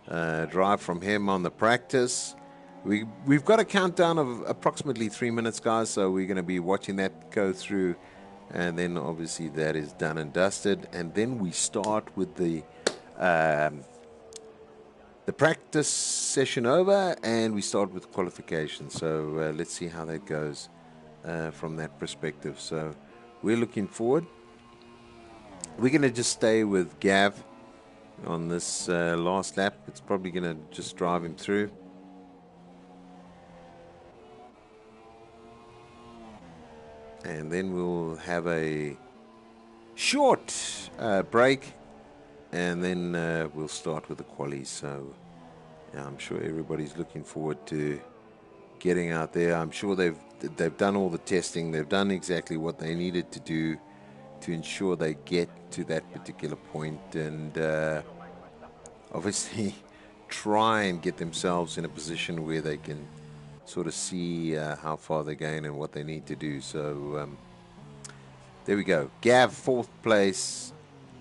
drive from him on the practice. We've got a countdown of approximately 3 minutes, guys, so we're going to be watching that go through, and then obviously that is done and dusted, and then we start with the practice session over, and we start with qualification. So let's see how that goes from that perspective. So we're looking forward. We're going to just stay with Gav on this last lap. It's probably going to just drive him through. And then we'll have a short break, and then we'll start with the qualies. So yeah, I'm sure everybody's looking forward to getting out there. I'm sure they've done all the testing. They've done exactly what they needed to do to ensure they get to that particular point, and obviously try and get themselves in a position where they can sort of see how far they're going and what they need to do. So there we go. Gav, fourth place.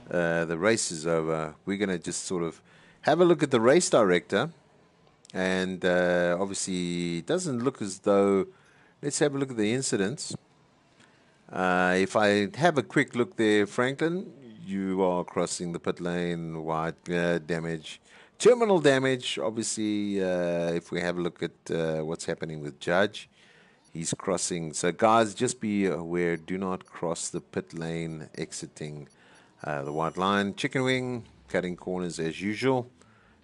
The race is over. We're going to just sort of have a look at the race director. And obviously it doesn't look as though... Let's have a look at the incidents. If I have a quick look there, Franklin, you are crossing the pit lane, wide damage. Terminal damage, obviously, if we have a look at what's happening with Judge, he's crossing. So, guys, just be aware, do not cross the pit lane exiting the white line. Chicken wing, cutting corners as usual.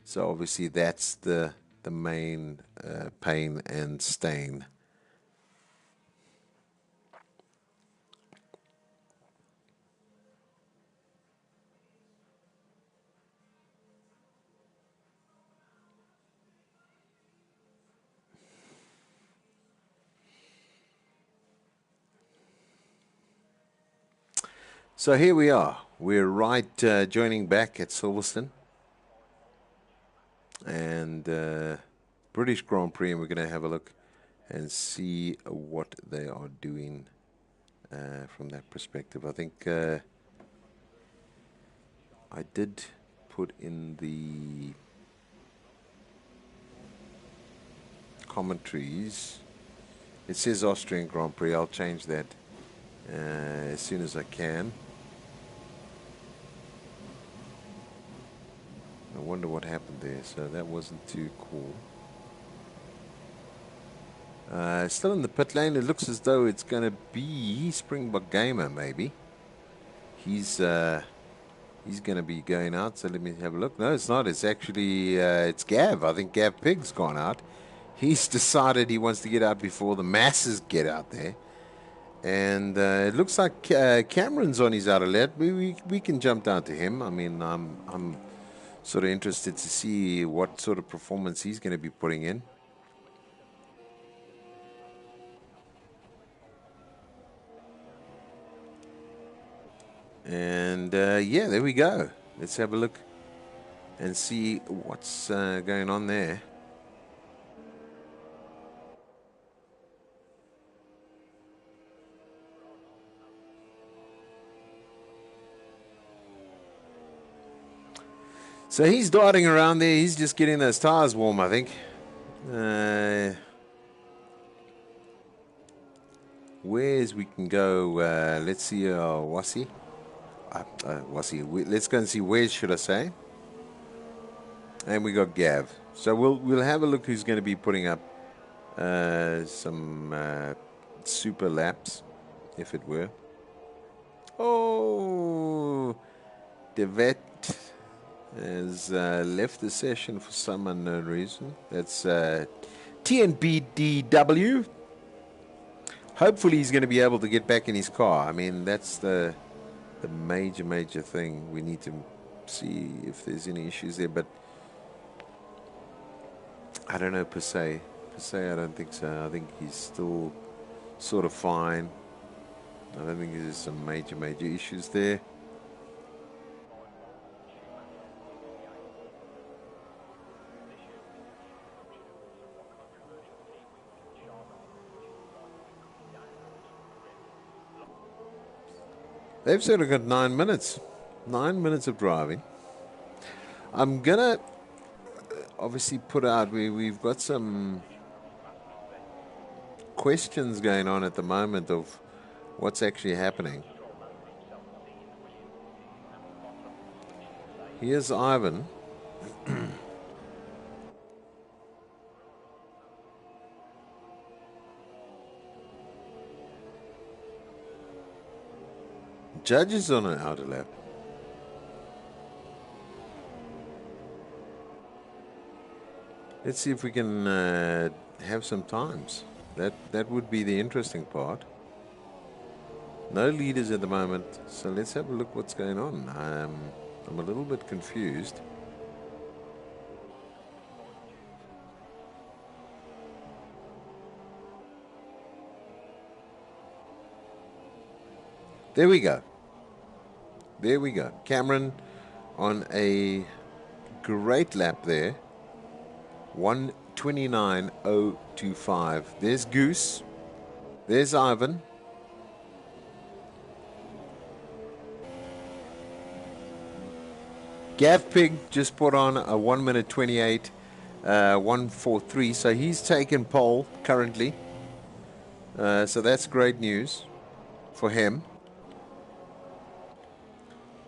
So, obviously, that's the main pain and stain. So here we are. We're right joining back at Silverstone. And British Grand Prix, and we're going to have a look and see what they are doing from that perspective. I think I did put in the commentaries. It says Austrian Grand Prix. I'll change that as soon as I can. I wonder what happened there. So that wasn't too cool. Still in the pit lane. It looks as though it's going to be Springbok Gamer, maybe. He's going to be going out. So let me have a look. No, it's not. It's actually it's Gav. I think Gav Pig's gone out. He's decided he wants to get out before the masses get out there. And it looks like Cameron's on his outer lap. We can jump down to him. I mean, I'm sort of interested to see what sort of performance he's going to be putting in. And yeah, there we go. Let's have a look and see what's going on there. So he's darting around there. He's just getting those tires warm, I think. Where's we can go? Let's see, Wasi. Wasi. Let's go and see Wes, should I say? And we got Gav. So we'll have a look who's going to be putting up some super laps, if it were. Oh, Devet has left the session for some unknown reason. That's TNBDW. hopefully he's going to be able to get back in his car. I mean, that's the major thing. We need to see if there's any issues there, but I don't know per se. Per se, I don't think so. I think he's still sort of fine. I don't think there's some major issues there. They've sort of got 9 minutes. 9 minutes of driving. I'm going to obviously put out, we've got some questions going on at the moment of what's actually happening. Here's Ivan. Judge is on an outer lap. Let's see if we can have some times. That would be the interesting part. No leaders at the moment, so let's have a look what's going on. I'm a little bit confused. There we go. There we go. Cameron on a great lap there. 1:29.025. There's Goose. There's Ivan. Gav Pig just put on a 1:28, 1:43. So he's taken pole currently. So that's great news for him.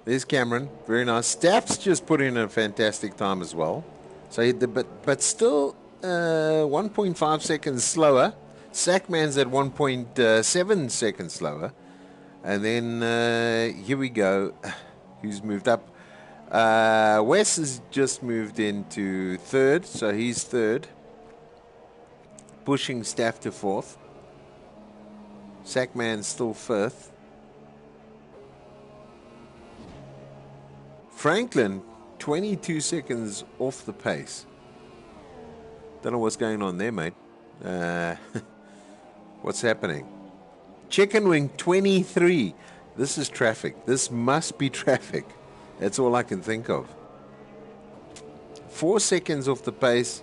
There's Cameron, very nice. Staff's just put in a fantastic time as well. So, but still 1.5 seconds slower. Sackman's at 1.7 seconds slower. And then here we go. Who's moved up? Wes has just moved into third, so he's third. Pushing Staff to fourth. Sackman's still fifth. Franklin, 22 seconds off the pace. Don't know what's going on there, mate. What's happening? Chicken Wing, 23. This is traffic. This must be traffic. That's all I can think of. 4 seconds off the pace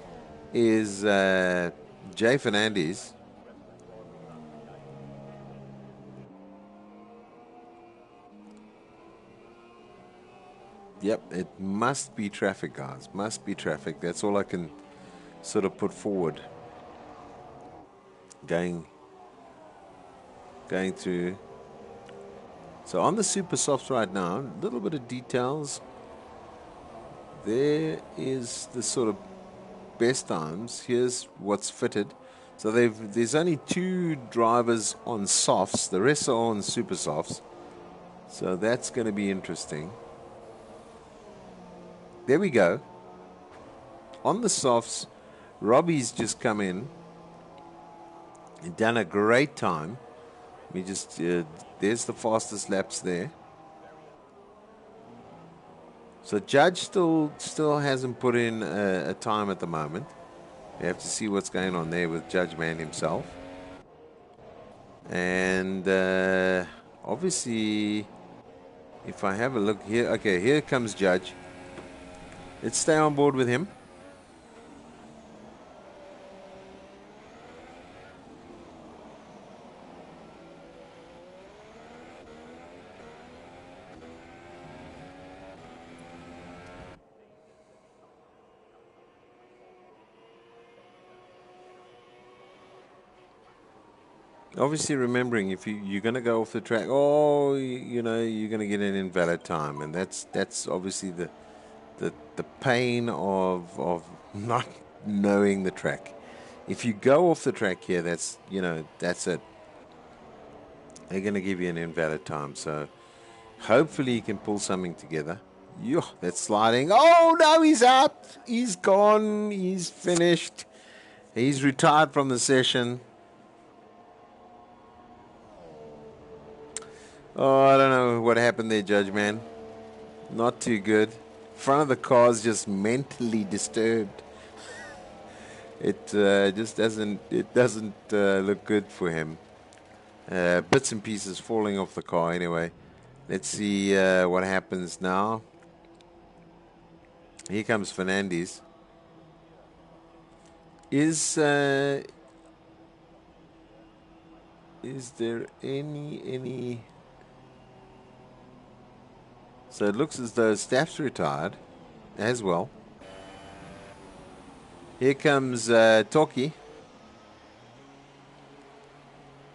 is Jay Fernandez. Yep, it must be traffic, guys. Must be traffic. That's all I can sort of put forward. Going through. So on the Super Softs right now, a little bit of details. There is the sort of best times. Here's what's fitted. So there's only 2 drivers on softs. The rest are on Super Softs. So that's going to be interesting. There we go. On the softs, Robbie's just come in and done a great time. We just there's the fastest laps there. So Judge still hasn't put in a time at the moment. We have to see what's going on there with Judge Man himself. And obviously, if I have a look here, okay, here comes Judge. Let's stay on board with him. Obviously, remembering if you're going to go off the track, you're going to get an invalid time, and that's obviously the pain of not knowing the track. If you go off the track here, that's it. They're going to give you an invalid time. So hopefully you can pull something together. That's sliding. Oh no, he's out. He's gone. He's finished. He's retired from the session. Oh, I don't know what happened there, Judge man. Not too good. Front of the car's just mentally disturbed. It just doesn't. It doesn't look good for him. Bits and pieces falling off the car. Anyway, let's see what happens now. Here comes Fernandez. Is there any? So it looks as though Staff's retired as well. Here comes Toki.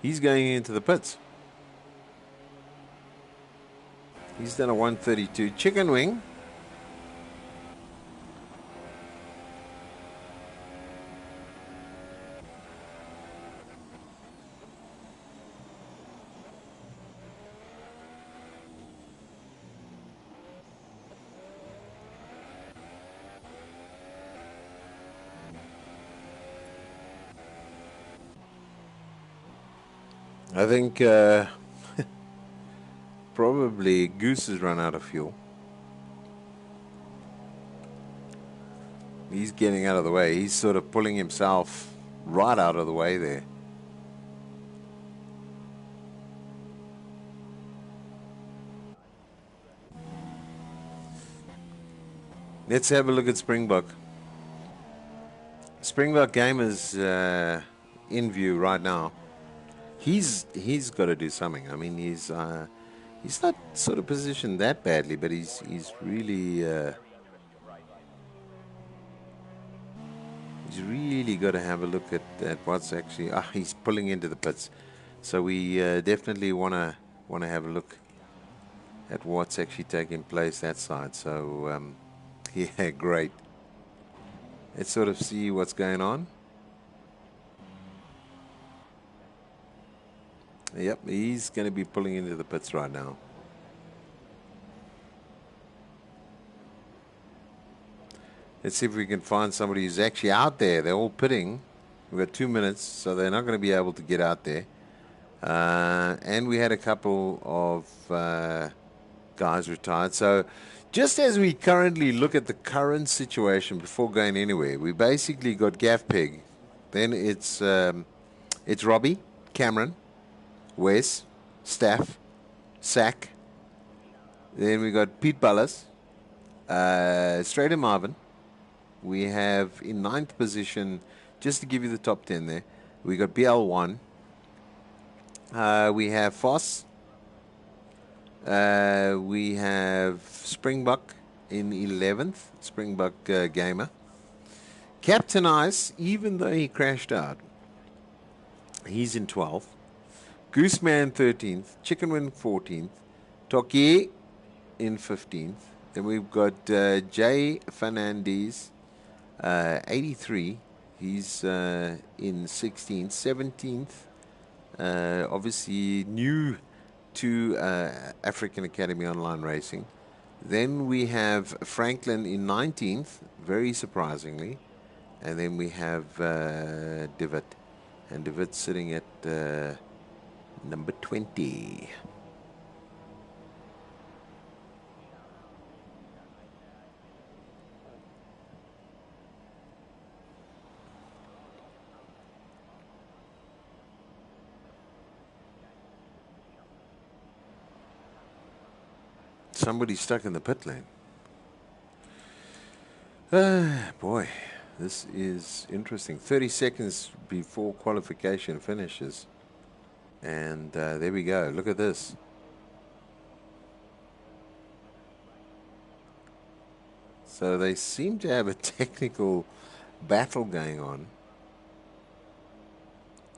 He's going into the pits. He's done a 132 chicken wing. I think probably Goose has run out of fuel. He's getting out of the way. He's sort of pulling himself right out of the way there. Let's have a look at Springbok. Springbok game is in view right now. He's got to do something. I mean, he's not sort of positioned that badly, but he's really he's really got to have a look at what's actually. He's pulling into the pits, so we definitely want to have a look at what's actually taking place that side. So yeah, great. Let's sort of see what's going on. Yep, he's going to be pulling into the pits right now. Let's see if we can find somebody who's actually out there. They're all pitting. We've got 2 minutes, so they're not going to be able to get out there. And we had a couple of guys retired. So just as we currently look at the current situation before going anywhere, we basically got Gaff Pig. Then it's Robbie, Cameron, Wes, Staff, Sack. Then we got Pete Ballas, Strader Marvin. We have in 9th position, just to give you the top 10 there, we got BL1. We have Foss. We have Springbok in 11th, Springbok gamer. Captain Ice, even though he crashed out, he's in 12th. Gooseman 13th, Chickenwin 14th, Toki in 15th. Then we've got Jay Fernandez, 83. He's in 16th, 17th. Obviously new to African Academy Online Racing. Then we have Franklin in 19th, very surprisingly. And then we have Divot. And Divot sitting at number 20. Somebody stuck in the pit lane. Boy, this is interesting. 30 seconds before qualification finishes. And there we go. Look at this. So they seem to have a technical battle going on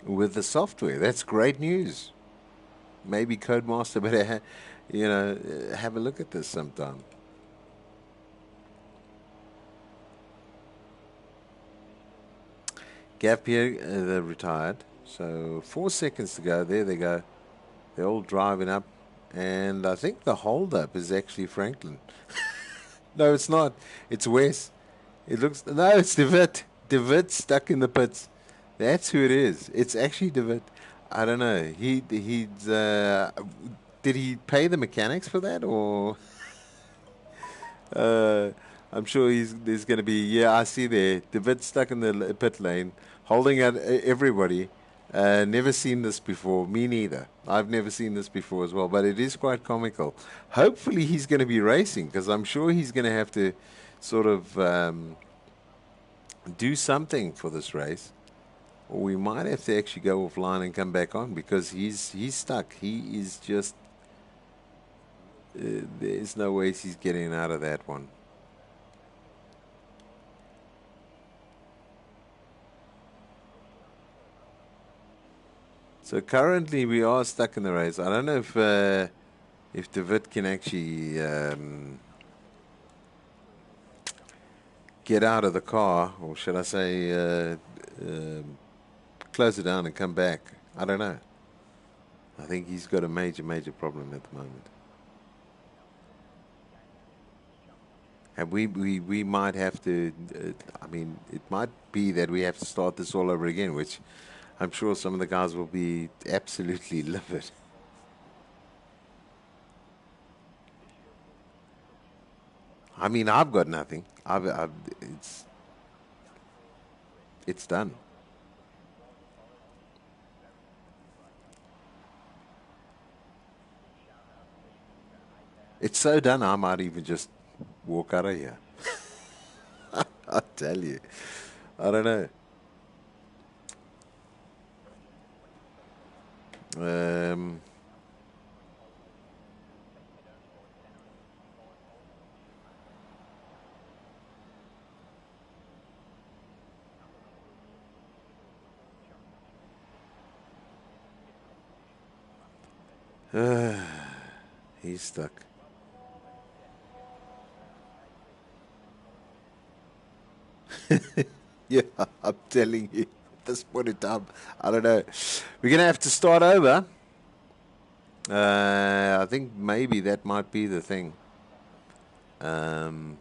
with the software. That's great news. Maybe Codemaster better, have a look at this sometime. Gap here, they're retired. So 4 seconds to go. There they go. They're all driving up. And I think the hold-up is actually Franklin. No, it's not. It's Wes. No, it's David. David stuck in the pits. That's who it is. It's actually David. I don't know. did he pay the mechanics for that, or? I'm sure there's going to be. Yeah, I see there. The bit stuck in the pit lane, holding out everybody. Never seen this before. Me neither. I've never seen this before as well. But it is quite comical. Hopefully he's going to be racing, because I'm sure he's going to have to sort of do something for this race. Or we might have to actually go offline and come back on, because he's stuck. He is just. There's no ways he's getting out of that one. So currently we are stuck in the race. I don't know if David can actually get out of the car, or should I say close it down and come back. I don't know. I think he's got a major problem at the moment. And we might have to, I mean, it might be that we have to start this all over again, which I'm sure some of the guys will be absolutely livid. I mean, I've got nothing. It's done. It's so done, I might even just walk out of here. I tell you. I don't know. He's stuck. Yeah, I'm telling you, at this point in time, I don't know. We're going to have to start over. I think maybe that might be the thing. Yep.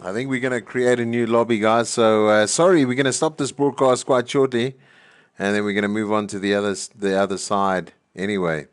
I think we're going to create a new lobby, guys. So, sorry, we're going to stop this broadcast quite shortly. And then we're going to move on to the other side anyway.